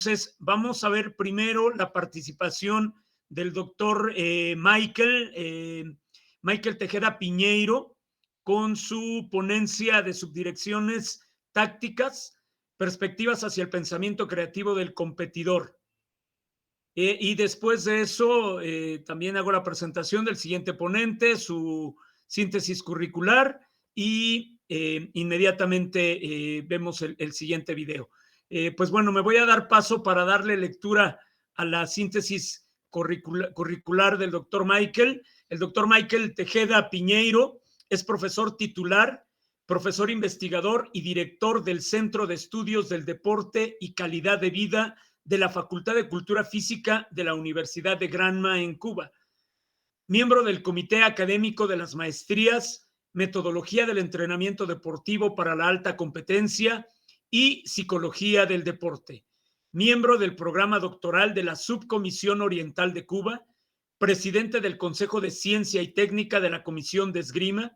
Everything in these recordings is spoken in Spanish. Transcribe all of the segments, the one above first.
Entonces, vamos a ver primero la participación del doctor Michael Tejeda Piñeiro con su ponencia de subdirecciones tácticas, perspectivas hacia el pensamiento creativo del competidor. Y después de eso, también hago la presentación del siguiente ponente, su síntesis curricular y inmediatamente vemos el siguiente video. Pues bueno, me voy a dar paso para darle lectura a la síntesis curricular del doctor Michael. El doctor Michael Tejeda Piñeiro es profesor titular, profesor investigador y director del Centro de Estudios del Deporte y Calidad de Vida de la Facultad de Cultura Física de la Universidad de Granma en Cuba. Miembro del Comité Académico de las Maestrías, Metodología del Entrenamiento Deportivo para la Alta Competencia y Psicología del Deporte. Miembro del Programa Doctoral de la Subcomisión Oriental de Cuba, presidente del Consejo de Ciencia y Técnica de la Comisión de Esgrima,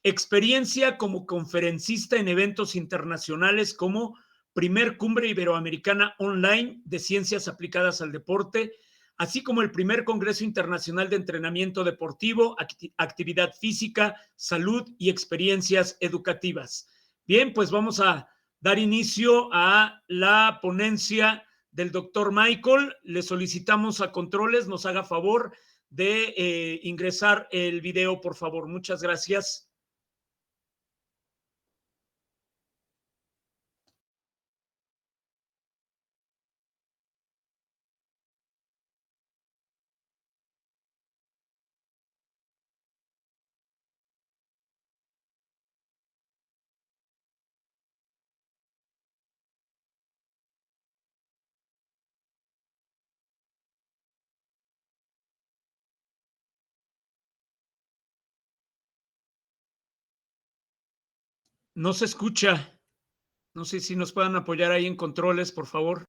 experiencia como conferencista en eventos internacionales como primer Cumbre Iberoamericana Online de Ciencias Aplicadas al Deporte, así como el primer Congreso Internacional de Entrenamiento Deportivo, Actividad Física, Salud y Experiencias Educativas. Bien, pues vamos a dar inicio a la ponencia del doctor Michael. Le solicitamos a Controles nos haga favor de ingresar el video, por favor. Muchas gracias. No se escucha. No sé si nos puedan apoyar ahí en Controles, por favor.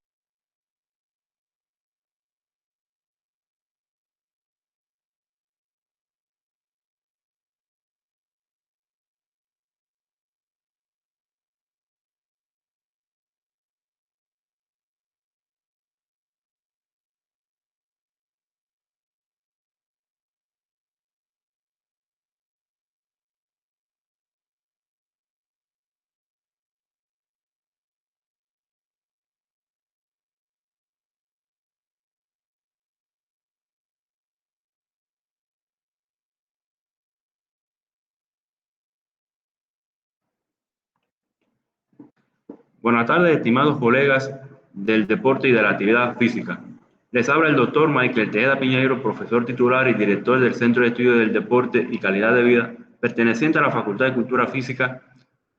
Buenas tardes, estimados colegas del deporte y de la actividad física. Les habla el doctor Michael Tejeda Piñeiro, profesor titular y director del Centro de Estudios del Deporte y Calidad de Vida, perteneciente a la Facultad de Cultura Física,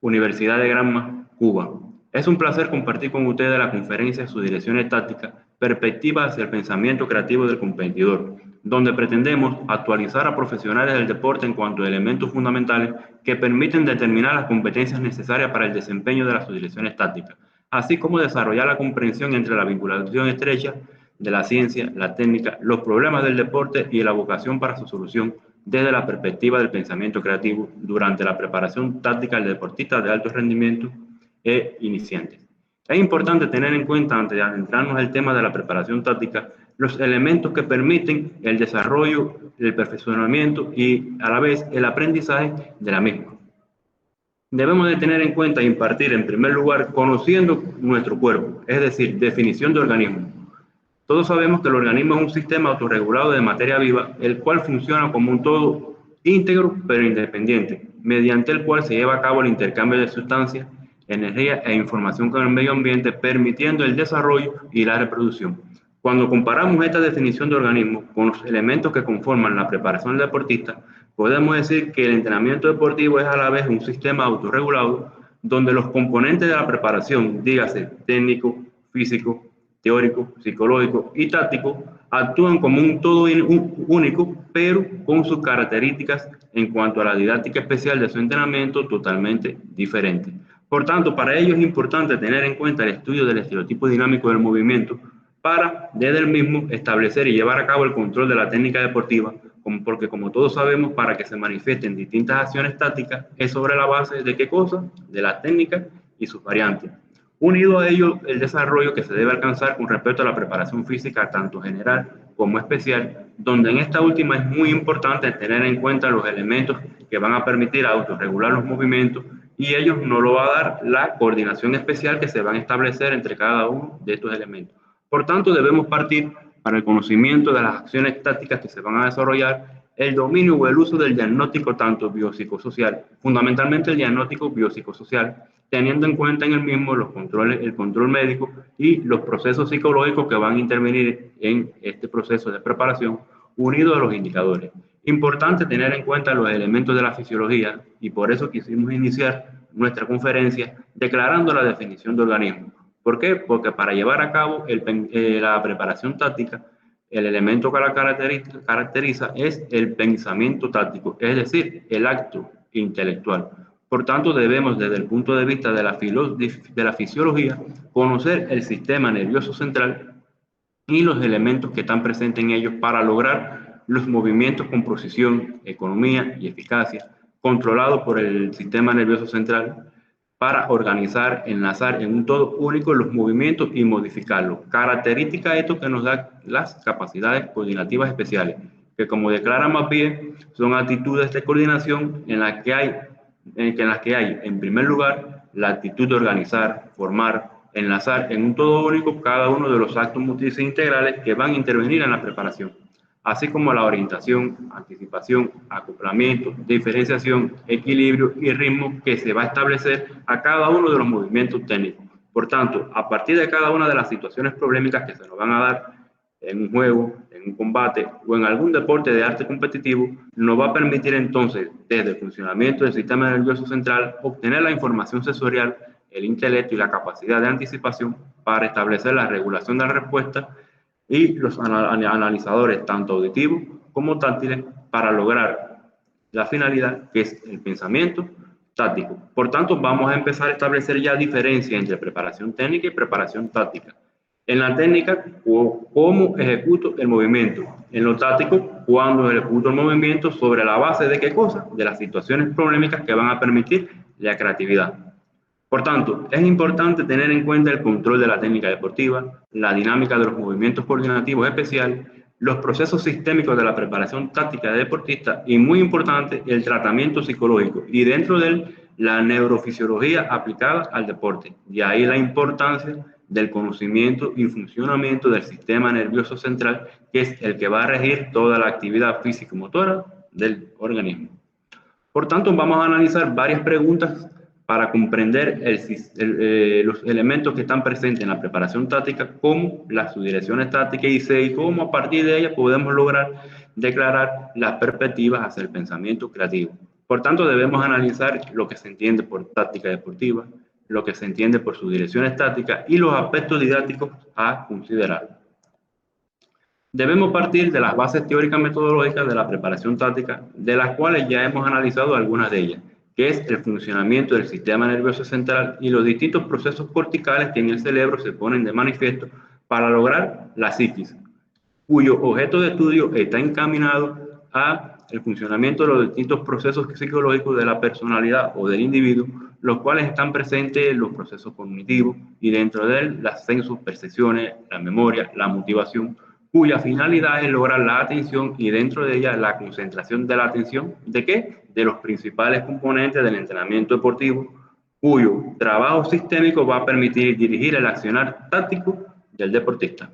Universidad de Granma, Cuba. Es un placer compartir con ustedes la conferencia de sus direcciones tácticas, perspectivas hacia el pensamiento creativo del competidor, donde pretendemos actualizar a profesionales del deporte en cuanto a elementos fundamentales que permiten determinar las competencias necesarias para el desempeño de las subdirecciones tácticas, así como desarrollar la comprensión entre la vinculación estrecha de la ciencia, la técnica, los problemas del deporte y la vocación para su solución desde la perspectiva del pensamiento creativo durante la preparación táctica del deportista de alto rendimiento e iniciantes. Es importante tener en cuenta, antes de adentrarnos al tema de la preparación táctica, los elementos que permiten el desarrollo, el perfeccionamiento y a la vez el aprendizaje de la misma. Debemos de tener en cuenta e impartir en primer lugar conociendo nuestro cuerpo, es decir, definición de organismo. Todos sabemos que el organismo es un sistema autorregulado de materia viva, el cual funciona como un todo íntegro pero independiente, mediante el cual se lleva a cabo el intercambio de sustancias, energía e información con el medio ambiente, permitiendo el desarrollo y la reproducción. Cuando comparamos esta definición de organismo con los elementos que conforman la preparación del deportista, podemos decir que el entrenamiento deportivo es a la vez un sistema autorregulado donde los componentes de la preparación, dígase técnico, físico, teórico, psicológico y táctico, actúan como un todo único, pero con sus características en cuanto a la didáctica especial de su entrenamiento totalmente diferente. Por tanto, para ello es importante tener en cuenta el estudio del estereotipo dinámico del movimiento para, desde el mismo, establecer y llevar a cabo el control de la técnica deportiva, porque como todos sabemos, para que se manifiesten distintas acciones tácticas, es sobre la base de ¿qué cosa? De la técnica y sus variantes. Unido a ello, el desarrollo que se debe alcanzar con respecto a la preparación física, tanto general como especial, donde en esta última es muy importante tener en cuenta los elementos que van a permitir autorregular los movimientos, y ellos nos lo va a dar la coordinación especial que se van a establecer entre cada uno de estos elementos. Por tanto, debemos partir para el conocimiento de las acciones tácticas que se van a desarrollar, el dominio o el uso del diagnóstico tanto biopsicosocial, fundamentalmente el diagnóstico biopsicosocial, teniendo en cuenta en el mismo los controles, el control médico y los procesos psicológicos que van a intervenir en este proceso de preparación, unido a los indicadores. Importante tener en cuenta los elementos de la fisiología, y por eso quisimos iniciar nuestra conferencia declarando la definición de organismo. ¿Por qué? Porque para llevar a cabo la preparación táctica, el elemento que la caracteriza es el pensamiento táctico, es decir, el acto intelectual. Por tanto, debemos, desde el punto de vista de la fisiología, conocer el sistema nervioso central y los elementos que están presentes en ellos para lograr los movimientos con precisión, economía y eficacia, controlados por el sistema nervioso central, para organizar, enlazar en un todo único los movimientos y modificarlos. Característica esto que nos da las capacidades coordinativas especiales, que como declara Mappier, son actitudes de coordinación en las que hay, en primer lugar, la actitud de organizar, formar, enlazar en un todo único cada uno de los actos motrices integrales que van a intervenir en la preparación, así como la orientación, anticipación, acoplamiento, diferenciación, equilibrio y ritmo que se va a establecer a cada uno de los movimientos técnicos. Por tanto, a partir de cada una de las situaciones problemáticas que se nos van a dar en un juego, en un combate o en algún deporte de arte competitivo, nos va a permitir entonces, desde el funcionamiento del sistema nervioso central, obtener la información sensorial, el intelecto y la capacidad de anticipación para establecer la regulación de la respuesta, y los analizadores tanto auditivos como táctiles para lograr la finalidad que es el pensamiento táctico. Por tanto, vamos a empezar a establecer ya diferencia entre preparación técnica y preparación táctica. En la técnica, cómo ejecuto el movimiento. En lo táctico, cuando ejecuto el movimiento sobre la base de qué cosa, de las situaciones problemáticas que van a permitir la creatividad. Por tanto, es importante tener en cuenta el control de la técnica deportiva, la dinámica de los movimientos coordinativos especiales, los procesos sistémicos de la preparación táctica de deportista y, muy importante, el tratamiento psicológico y dentro de él la neurofisiología aplicada al deporte. De ahí la importancia del conocimiento y funcionamiento del sistema nervioso central, que es el que va a regir toda la actividad físico-motora del organismo. Por tanto, vamos a analizar varias preguntas para comprender los elementos que están presentes en la preparación táctica, como las subdirecciones tácticas y cómo a partir de ellas podemos lograr declarar las perspectivas hacia el pensamiento creativo. Por tanto, debemos analizar lo que se entiende por táctica deportiva, lo que se entiende por subdirecciones tácticas y los aspectos didácticos a considerar. Debemos partir de las bases teóricas metodológicas de la preparación táctica, de las cuales ya hemos analizado algunas de ellas, que es el funcionamiento del sistema nervioso central y los distintos procesos corticales que en el cerebro se ponen de manifiesto para lograr la psiquis, cuyo objeto de estudio está encaminado a el funcionamiento de los distintos procesos psicológicos de la personalidad o del individuo, los cuales están presentes en los procesos cognitivos y dentro de él las sensos, percepciones, la memoria, la motivación, cuya finalidad es lograr la atención y dentro de ella la concentración de la atención, ¿de qué? De los principales componentes del entrenamiento deportivo, cuyo trabajo sistémico va a permitir dirigir el accionar táctico del deportista.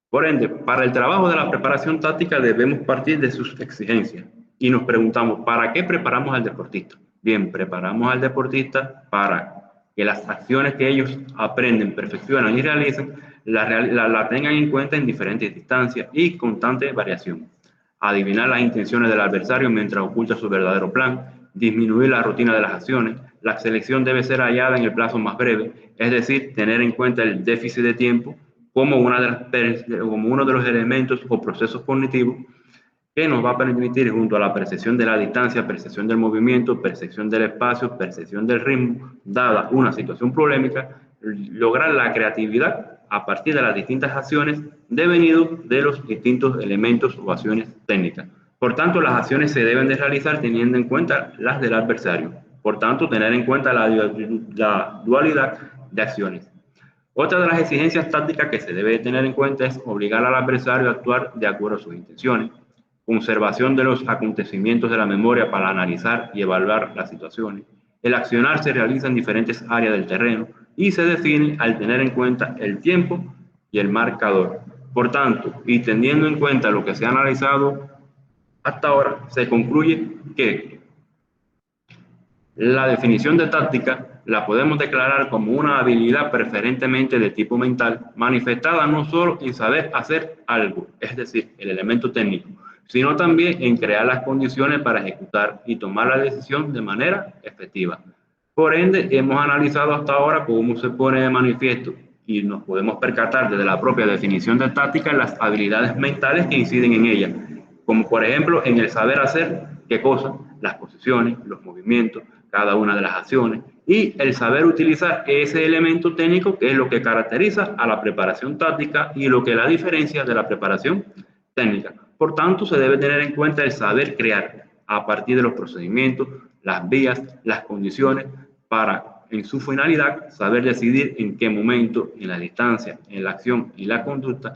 Por ende, para el trabajo de la preparación táctica debemos partir de sus exigencias y nos preguntamos, ¿para qué preparamos al deportista? Bien, preparamos al deportista para que las acciones que ellos aprenden, perfeccionan y realicen, la tengan en cuenta en diferentes distancias y constante variación. Adivinar las intenciones del adversario mientras oculta su verdadero plan, disminuir la rutina de las acciones, la selección debe ser hallada en el plazo más breve, es decir, tener en cuenta el déficit de tiempo como uno de los elementos o procesos cognitivos que nos va a permitir, junto a la percepción de la distancia, percepción del movimiento, percepción del espacio, percepción del ritmo, dada una situación problemática, lograr la creatividad a partir de las distintas acciones devenido de los distintos elementos o acciones técnicas. Por tanto, las acciones se deben de realizar teniendo en cuenta las del adversario. Por tanto, tener en cuenta la dualidad de acciones. Otra de las exigencias tácticas que se debe tener en cuenta es obligar al adversario a actuar de acuerdo a sus intenciones, conservación de los acontecimientos de la memoria para analizar y evaluar las situaciones. El accionar se realiza en diferentes áreas del terreno y se define al tener en cuenta el tiempo y el marcador. Por tanto, y teniendo en cuenta lo que se ha analizado hasta ahora, se concluye que la definición de táctica la podemos declarar como una habilidad preferentemente de tipo mental, manifestada no solo en saber hacer algo, es decir, el elemento técnico, sino también en crear las condiciones para ejecutar y tomar la decisión de manera efectiva. Por ende, hemos analizado hasta ahora cómo se pone de manifiesto y nos podemos percatar desde la propia definición de táctica las habilidades mentales que inciden en ella, como por ejemplo en el saber hacer qué cosa, las posiciones, los movimientos, cada una de las acciones y el saber utilizar ese elemento técnico que es lo que caracteriza a la preparación táctica y lo que la diferencia de la preparación técnica. Por tanto, se debe tener en cuenta el saber crear a partir de los procedimientos, las vías, las condiciones para, en su finalidad, saber decidir en qué momento, en la distancia, en la acción y la conducta,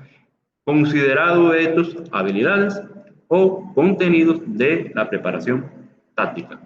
considerado estos habilidades o contenidos de la preparación táctica.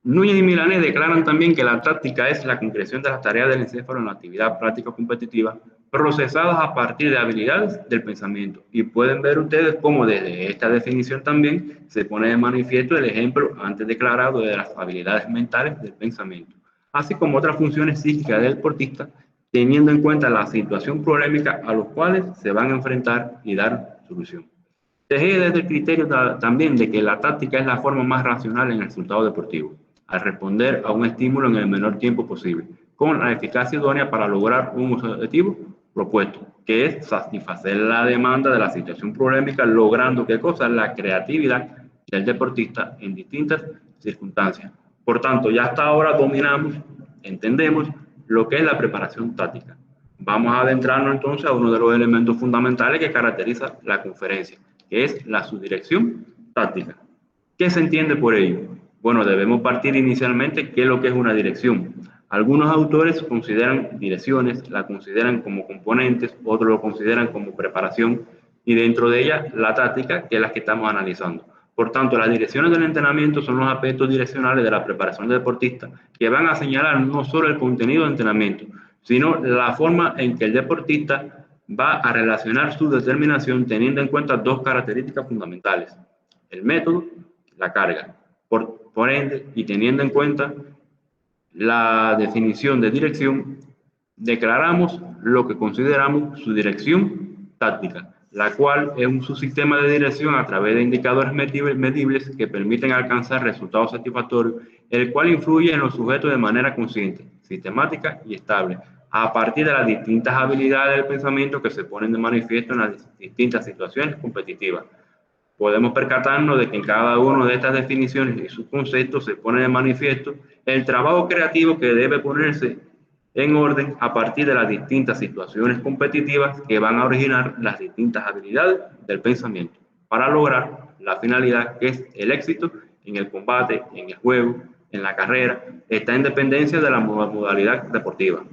Núñez y Milanés declaran también que la táctica es la concreción de las tareas del encéfalo en la actividad práctica competitiva procesadas a partir de habilidades del pensamiento. Y pueden ver ustedes cómo desde esta definición también se pone de manifiesto el ejemplo antes declarado de las habilidades mentales del pensamiento, así como otras funciones psíquicas del deportista, teniendo en cuenta la situación problemática a los cuales se van a enfrentar y dar solución. Tejeda desde el criterio también de que la táctica es la forma más racional en el resultado deportivo, al responder a un estímulo en el menor tiempo posible, con la eficacia idónea para lograr un objetivo propuesto, que es satisfacer la demanda de la situación problemática, logrando ¿qué cosa? La creatividad del deportista en distintas circunstancias. Por tanto, ya hasta ahora dominamos, entendemos lo que es la preparación táctica. Vamos a adentrarnos entonces a uno de los elementos fundamentales que caracteriza la conferencia, que es la subdirección táctica. ¿Qué se entiende por ello? Bueno, debemos partir inicialmente qué es lo que es una dirección. Algunos autores consideran direcciones, la consideran como componentes, otros lo consideran como preparación y dentro de ella la táctica, que es la que estamos analizando. Por tanto, las direcciones del entrenamiento son los aspectos direccionales de la preparación del deportista que van a señalar no solo el contenido del entrenamiento, sino la forma en que el deportista va a relacionar su determinación teniendo en cuenta dos características fundamentales: el método, la carga. Por ende, y teniendo en cuenta la definición de dirección, declaramos lo que consideramos su dirección táctica, la cual es un subsistema de dirección a través de indicadores medibles que permiten alcanzar resultados satisfactorios, el cual influye en los sujetos de manera consciente, sistemática y estable, a partir de las distintas habilidades del pensamiento que se ponen de manifiesto en las distintas situaciones competitivas. Podemos percatarnos de que en cada una de estas definiciones y sus conceptos se pone de manifiesto el trabajo creativo que debe ponerse en orden a partir de las distintas situaciones competitivas que van a originar las distintas habilidades del pensamiento para lograr la finalidad que es el éxito en el combate, en el juego, en la carrera, está en dependencia de la modalidad deportiva.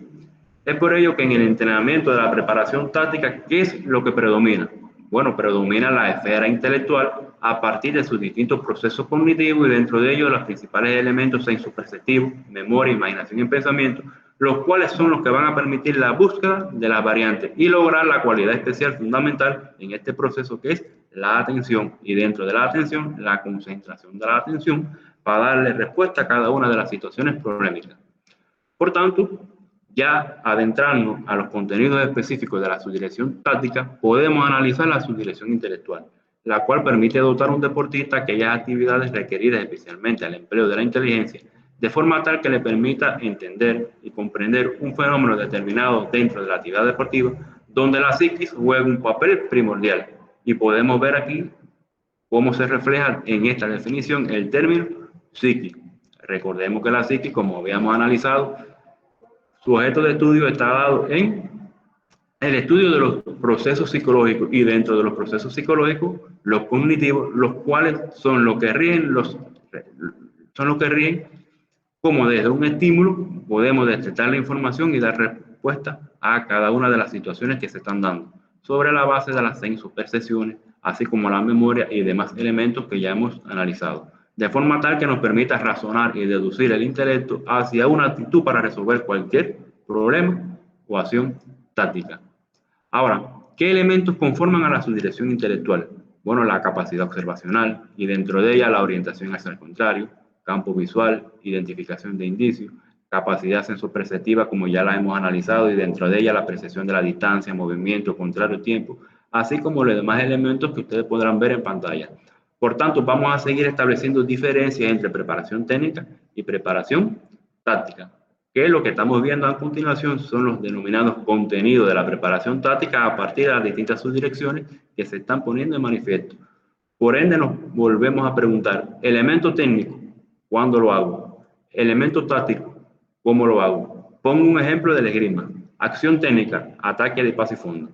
Es por ello que en el entrenamiento de la preparación táctica, ¿qué es lo que predomina? Bueno, predomina la esfera intelectual a partir de sus distintos procesos cognitivos y dentro de ellos los principales elementos senso-perceptivos, memoria, imaginación y pensamiento, los cuales son los que van a permitir la búsqueda de las variantes y lograr la cualidad especial fundamental en este proceso que es la atención y dentro de la atención, la concentración de la atención para darle respuesta a cada una de las situaciones problemáticas. Por tanto, ya adentrarnos a los contenidos específicos de la subdirección táctica, podemos analizar la subdirección intelectual, la cual permite dotar a un deportista aquellas actividades requeridas especialmente al empleo de la inteligencia, de forma tal que le permita entender y comprender un fenómeno determinado dentro de la actividad deportiva, donde la psiquis juega un papel primordial. Y podemos ver aquí cómo se refleja en esta definición el término psiquis. Recordemos que la psiquis, como habíamos analizado, su objeto de estudio está dado en el estudio de los procesos psicológicos y dentro de los procesos psicológicos, los cognitivos, los cuales son los que rigen son los que rigen cómo desde un estímulo podemos detectar la información y dar respuesta a cada una de las situaciones que se están dando, sobre la base de las sensopercepciones, así como la memoria y demás elementos que ya hemos analizado, de forma tal que nos permita razonar y deducir el intelecto hacia una actitud para resolver cualquier problema o acción táctica. Ahora, ¿qué elementos conforman a la subdirección intelectual? Bueno, la capacidad observacional y dentro de ella la orientación hacia el contrario, campo visual, identificación de indicios, capacidad sensoperceptiva como ya la hemos analizado y dentro de ella la percepción de la distancia, movimiento, contrario, tiempo, así como los demás elementos que ustedes podrán ver en pantalla. Por tanto, vamos a seguir estableciendo diferencias entre preparación técnica y preparación táctica, que lo que estamos viendo a continuación son los denominados contenidos de la preparación táctica a partir de las distintas subdirecciones que se están poniendo en manifiesto. Por ende, nos volvemos a preguntar, elemento técnico, ¿cuándo lo hago? Elemento táctico, ¿cómo lo hago? Pongo un ejemplo del esgrima. Acción técnica, ataque de paso y fondo.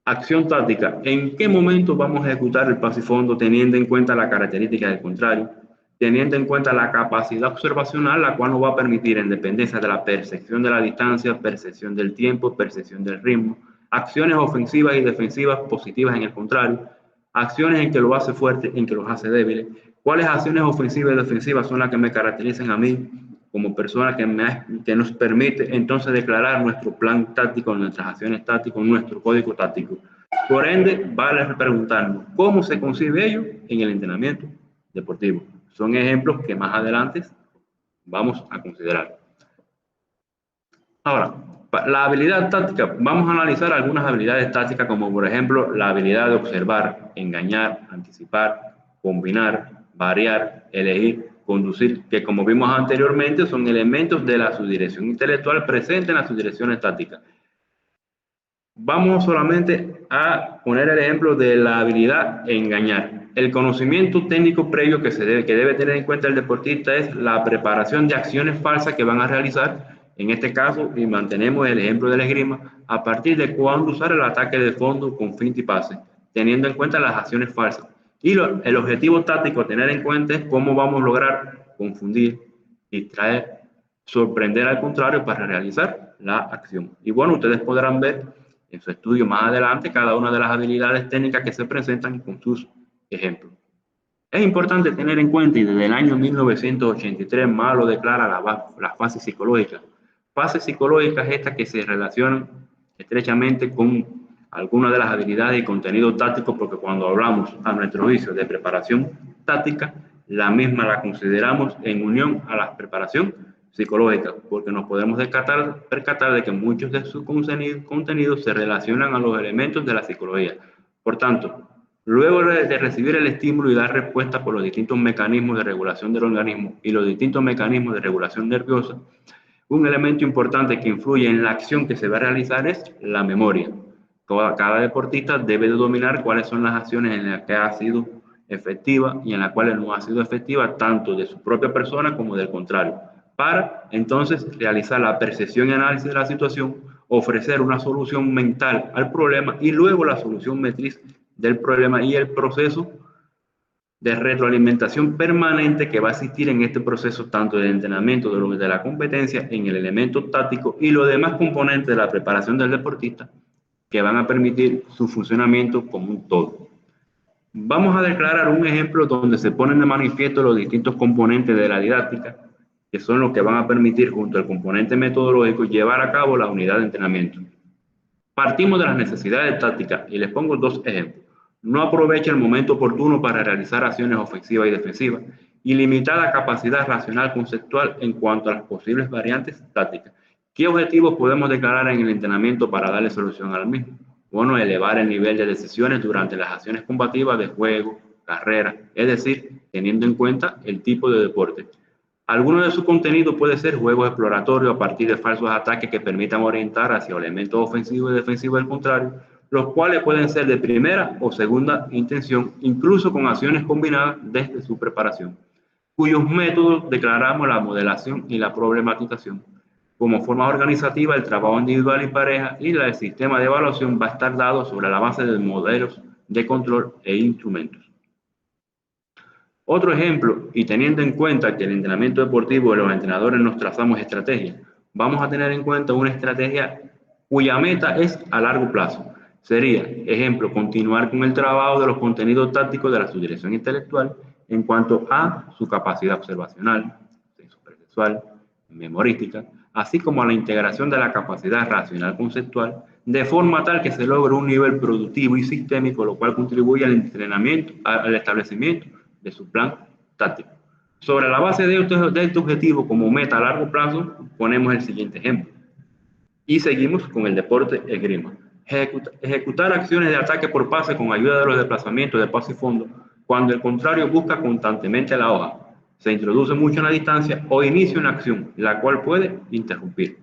Acción táctica, ¿en qué momento vamos a ejecutar el paso y fondo teniendo en cuenta la característica del contrario? Teniendo en cuenta la capacidad observacional, la cual nos va a permitir, en dependencia de la percepción de la distancia, percepción del tiempo, percepción del ritmo, acciones ofensivas y defensivas positivas en el contrario, acciones en que lo hace fuerte, en que los hace débiles. ¿Cuáles acciones ofensivas y defensivas son las que me caracterizan a mí como persona que nos permite entonces declarar nuestro plan táctico, nuestras acciones tácticas, nuestro código táctico? Por ende, vale preguntarnos cómo se concibe ello en el entrenamiento deportivo. Son ejemplos que más adelante vamos a considerar. Ahora, la habilidad táctica, vamos a analizar algunas habilidades tácticas como por ejemplo la habilidad de observar, engañar, anticipar, combinar, variar, elegir, conducir, que como vimos anteriormente son elementos de la subdirección intelectual presentes en las subdirecciones tácticas. Vamos solamente a poner el ejemplo de la habilidad engañar. El conocimiento técnico previo que debe tener en cuenta el deportista es la preparación de acciones falsas que van a realizar. En este caso, y mantenemos el ejemplo del esgrima, a partir de cuándo usar el ataque de fondo con finta y pase, teniendo en cuenta las acciones falsas. Y el objetivo táctico a tener en cuenta es cómo vamos a lograr confundir, distraer, sorprender al contrario para realizar la acción. Y bueno, ustedes podrán ver en su estudio más adelante cada una de las habilidades técnicas que se presentan con sus ejemplos. Es importante tener en cuenta, y desde el año 1983 Malo declara las fases psicológicas. Fases psicológicas estas que se relacionan estrechamente con algunas de las habilidades y contenidos tácticos, porque cuando hablamos a nuestro juicio de preparación táctica, la misma la consideramos en unión a la preparación psicológica, porque nos podemos percatar de que muchos de sus contenidos se relacionan a los elementos de la psicología. Por tanto, luego de recibir el estímulo y dar respuesta por los distintos mecanismos de regulación del organismo y los distintos mecanismos de regulación nerviosa, un elemento importante que influye en la acción que se va a realizar es la memoria. Cada deportista debe de dominar cuáles son las acciones en las que ha sido efectiva y en las cuales no ha sido efectiva, tanto de su propia persona como del contrario, para entonces realizar la percepción y análisis de la situación, ofrecer una solución mental al problema y luego la solución motriz del problema y el proceso de retroalimentación permanente que va a existir en este proceso tanto del entrenamiento de la competencia en el elemento táctico y los demás componentes de la preparación del deportista que van a permitir su funcionamiento como un todo. Vamos a declarar un ejemplo donde se ponen de manifiesto los distintos componentes de la didáctica que son los que van a permitir junto al componente metodológico llevar a cabo la unidad de entrenamiento. Partimos de las necesidades tácticas y les pongo dos ejemplos. No aprovecha el momento oportuno para realizar acciones ofensivas y defensivas y limitada capacidad racional conceptual en cuanto a las posibles variantes tácticas. ¿Qué objetivos podemos declarar en el entrenamiento para darle solución al mismo? Bueno, elevar el nivel de decisiones durante las acciones combativas de juego, carrera, es decir, teniendo en cuenta el tipo de deporte. Alguno de su contenido puede ser juegos exploratorios a partir de falsos ataques que permitan orientar hacia elementos ofensivos y defensivos del contrario, los cuales pueden ser de primera o segunda intención, incluso con acciones combinadas desde su preparación, cuyos métodos declaramos la modelación y la problematización. Como forma organizativa, el trabajo individual y pareja y el sistema de evaluación va a estar dado sobre la base de modelos de control e instrumentos. Otro ejemplo, y teniendo en cuenta que el entrenamiento deportivo de los entrenadores nos trazamos estrategias, vamos a tener en cuenta una estrategia cuya meta es a largo plazo. Sería, ejemplo, continuar con el trabajo de los contenidos tácticos de la subdirección intelectual en cuanto a su capacidad observacional, perceptual, memorística, así como a la integración de la capacidad racional conceptual, de forma tal que se logre un nivel productivo y sistémico, lo cual contribuye al entrenamiento, al establecimiento de su plan táctico. Sobre la base de este objetivo como meta a largo plazo, ponemos el siguiente ejemplo. Y seguimos con el deporte esgrima. Ejecutar acciones de ataque por pase con ayuda de los desplazamientos de paso y fondo, cuando el contrario busca constantemente la hoja, se introduce mucho en la distancia o inicia una acción, la cual puede interrumpir.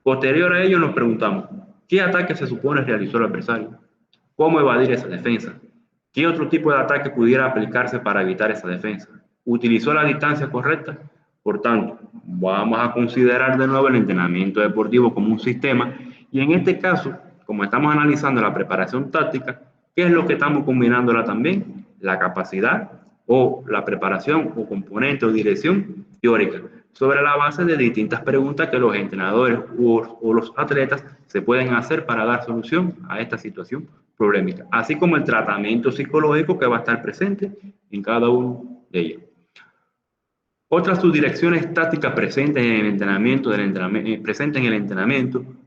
Posterior a ello nos preguntamos, ¿qué ataque se supone realizó el adversario? ¿Cómo evadir esa defensa? ¿Qué otro tipo de ataque pudiera aplicarse para evitar esa defensa? ¿Utilizó la distancia correcta? Por tanto, vamos a considerar de nuevo el entrenamiento deportivo como un sistema y en este caso, como estamos analizando la preparación táctica, ¿qué es lo que estamos combinándola también? La capacidad o la preparación o componente o dirección teórica sobre la base de distintas preguntas que los entrenadores o los atletas se pueden hacer para dar solución a esta situación problemática, así como el tratamiento psicológico que va a estar presente en cada uno de ellos. Otras subdirecciones tácticas presentes en el entrenamiento,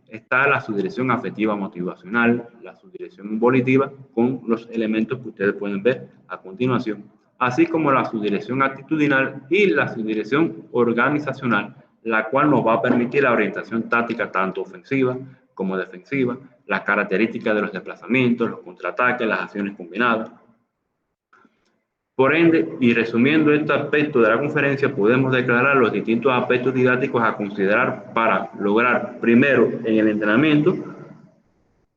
está la subdirección afectiva motivacional, la subdirección volitiva, con los elementos que ustedes pueden ver a continuación, así como la subdirección actitudinal y la subdirección organizacional, la cual nos va a permitir la orientación táctica tanto ofensiva como defensiva, las características de los desplazamientos, los contraataques, las acciones combinadas. Por ende, y resumiendo este aspecto de la conferencia, podemos declarar los distintos aspectos didácticos a considerar para lograr, primero, en el entrenamiento,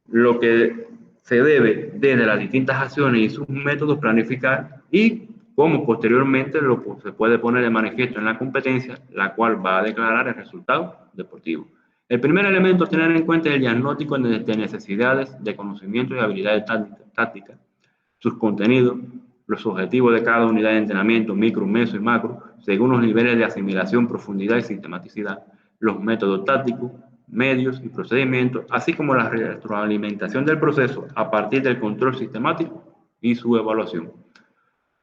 lo que se debe desde las distintas acciones y sus métodos planificar y cómo posteriormente se puede poner de manifiesto en la competencia, la cual va a declarar el resultado deportivo. El primer elemento a tener en cuenta es el diagnóstico de necesidades de conocimiento y habilidades tácticas, sus contenidos, los objetivos de cada unidad de entrenamiento, micro, meso y macro, según los niveles de asimilación, profundidad y sistematicidad, los métodos tácticos, medios y procedimientos, así como la retroalimentación del proceso a partir del control sistemático y su evaluación.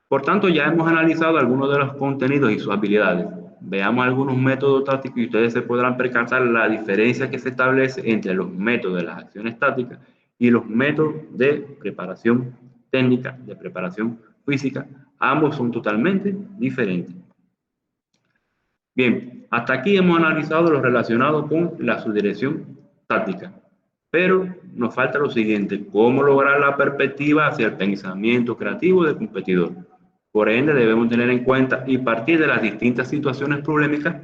Por tanto, ya hemos analizado algunos de los contenidos y sus habilidades. Veamos algunos métodos tácticos y ustedes se podrán percatar la diferencia que se establece entre los métodos de las acciones tácticas y los métodos de preparación técnica, de preparación física. Ambos son totalmente diferentes. Bien, hasta aquí hemos analizado lo relacionado con la subdirección táctica, pero nos falta lo siguiente: cómo lograr la perspectiva hacia el pensamiento creativo del competidor. Por ende, debemos tener en cuenta y partir de las distintas situaciones problemáticas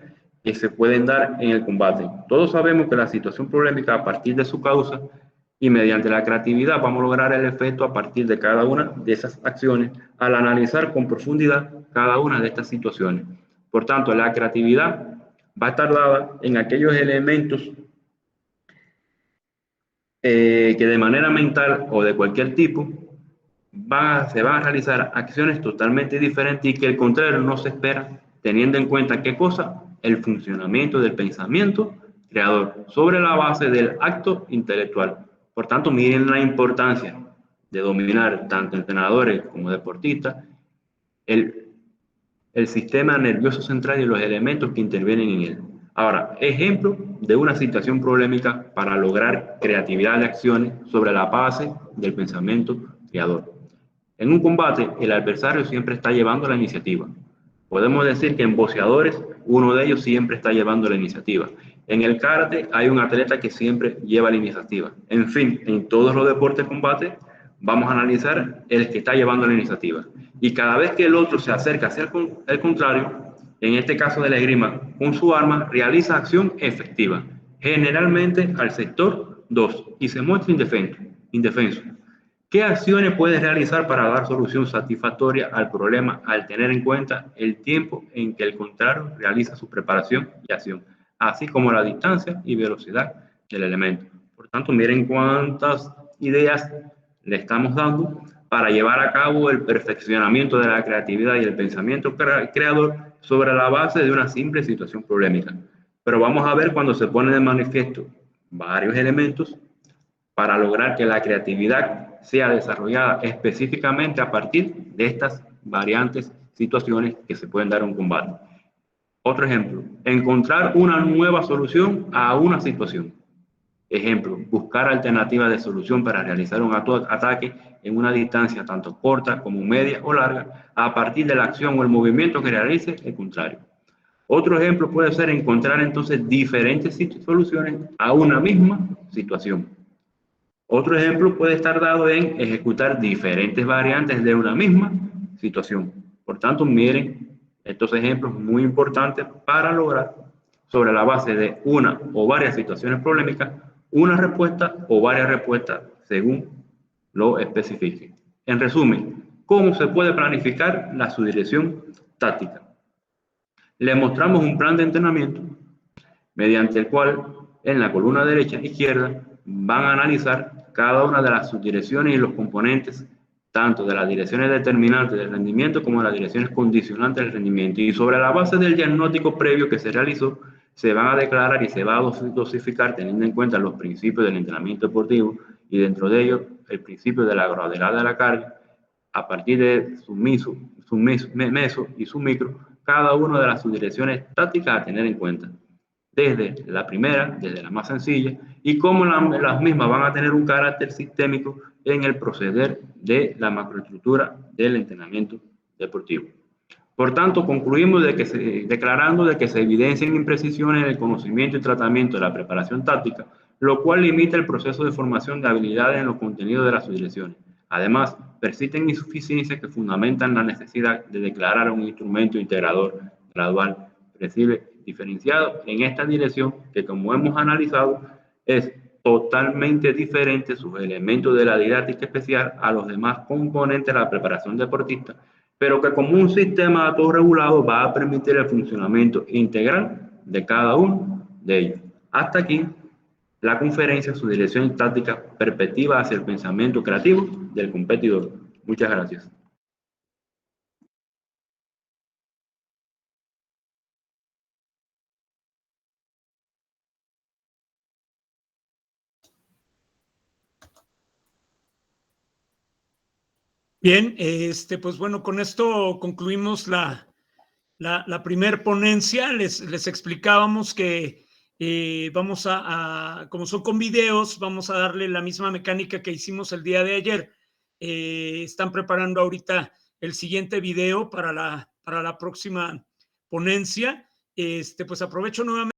que se pueden dar en el combate. Todos sabemos que la situación problemática, a partir de su causa y mediante la creatividad, vamos a lograr el efecto a partir de cada una de esas acciones al analizar con profundidad cada una de estas situaciones. Por tanto, la creatividad va a estar dada en aquellos elementos que de manera mental o de cualquier tipo se van a realizar acciones totalmente diferentes y que el contrario no se espera, teniendo en cuenta qué cosa, el funcionamiento del pensamiento creador sobre la base del acto intelectual. Por tanto, miren la importancia de dominar tanto entrenadores como deportistas el sistema nervioso central y los elementos que intervienen en él. Ahora, ejemplo de una situación problemática para lograr creatividad de acciones sobre la base del pensamiento creador. En un combate, el adversario siempre está llevando la iniciativa. Podemos decir que en boxeadores, uno de ellos siempre está llevando la iniciativa. En el karate hay un atleta que siempre lleva la iniciativa. En fin, en todos los deportes de combate, vamos a analizar el que está llevando la iniciativa. Y cada vez que el otro se acerca hacia el contrario, en este caso de la esgrima, con su arma, realiza acción efectiva, generalmente al sector 2, y se muestra indefenso. ¿Qué acciones puede realizar para dar solución satisfactoria al problema al tener en cuenta el tiempo en que el contrario realiza su preparación y acción, así como la distancia y velocidad del elemento? Por tanto, miren cuántas ideas le estamos dando para llevar a cabo el perfeccionamiento de la creatividad y el pensamiento creador sobre la base de una simple situación problemática. Pero vamos a ver cuando se ponen de manifiesto varios elementos para lograr que la creatividad sea desarrollada específicamente a partir de estas variantes situaciones que se pueden dar en un combate. Otro ejemplo, encontrar una nueva solución a una situación. Ejemplo, buscar alternativas de solución para realizar un ataque en una distancia tanto corta como media o larga a partir de la acción o el movimiento que realice el contrario. Otro ejemplo puede ser encontrar entonces diferentes soluciones a una misma situación. Otro ejemplo puede estar dado en ejecutar diferentes variantes de una misma situación. Por tanto, miren estos ejemplos muy importantes para lograr, sobre la base de una o varias situaciones problemáticas, una respuesta o varias respuestas según lo especifique. En resumen, ¿cómo se puede planificar la subdirección táctica? Le mostramos un plan de entrenamiento mediante el cual en la columna derecha e izquierda van a analizar cada una de las subdirecciones y los componentes, tanto de las direcciones determinantes del rendimiento como de las direcciones condicionantes del rendimiento. Y sobre la base del diagnóstico previo que se realizó, se van a declarar y se va a dosificar teniendo en cuenta los principios del entrenamiento deportivo y dentro de ellos el principio de la gradualidad de la carga a partir de su meso y su micro, cada una de las subdirecciones tácticas a tener en cuenta. Desde la primera, desde la más sencilla, y cómo las mismas van a tener un carácter sistémico en el proceder de la macroestructura del entrenamiento deportivo. Por tanto, concluimos declarando de que se evidencian imprecisiones en el conocimiento y tratamiento de la preparación táctica, lo cual limita el proceso de formación de habilidades en los contenidos de las subdirecciones. Además, persisten insuficiencias que fundamentan la necesidad de declarar un instrumento integrador, gradual, flexible, diferenciado en esta dirección que, como hemos analizado, es totalmente diferente sus elementos de la didáctica especial a los demás componentes de la preparación deportista, pero que como un sistema autorregulado va a permitir el funcionamiento integral de cada uno de ellos. Hasta aquí la conferencia, su dirección táctica, perspectiva hacia el pensamiento creativo del competidor. Muchas gracias. Bien, pues bueno, con esto concluimos la primer ponencia. Les explicábamos que vamos como son con videos, vamos a darle la misma mecánica que hicimos el día de ayer. Están preparando ahorita el siguiente video para la próxima ponencia. Pues aprovecho nuevamente